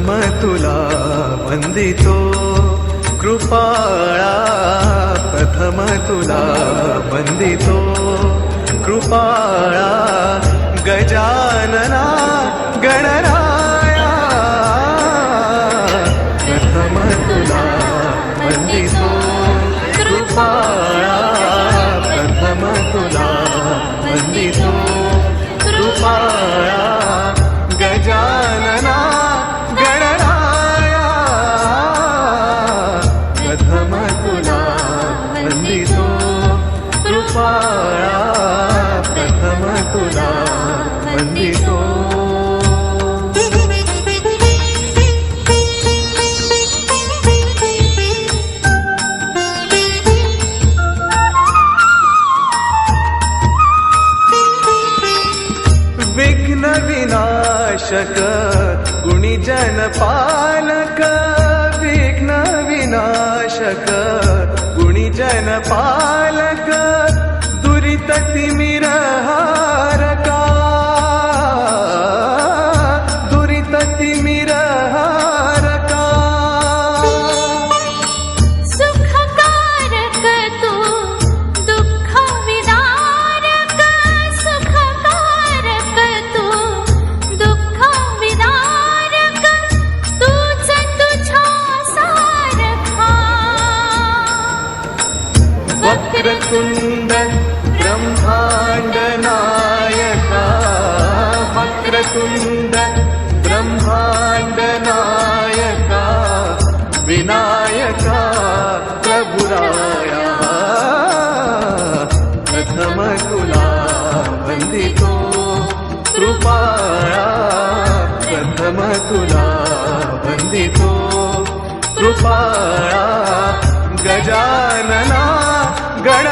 प्रथम तुला वंदितो कृपाळा, प्रथम तुला वंदितो कृपाळा, गजानना गणराया, प्रथम तुला वंदितो कृपाळा, प्रथम तुला वंदितो कृपाळा, गजानना गणराया, प्रथम तुला वंदितो कृपाळा, प्रथम तुला वंदितो. विघ्न विनाशक गुणीजन पालक, विघ्न विनाशक गुणीजन पालक, दुरित तिमिरहारका, दुरित तिमिरहारका, सुखकारक तू दुःख विदारक, सुखकारक तू दुःख विदारक, तूच तुझ्या सारखा. वक्रतुंड ब्रह्मांड नायका, वक्रतुंड ब्रह्मांड नायका, विनायका प्रभुराया, प्रथम तुला वंदितो कृपाळा, प्रथम तुला वंदितो कृपाळा, गजानना गण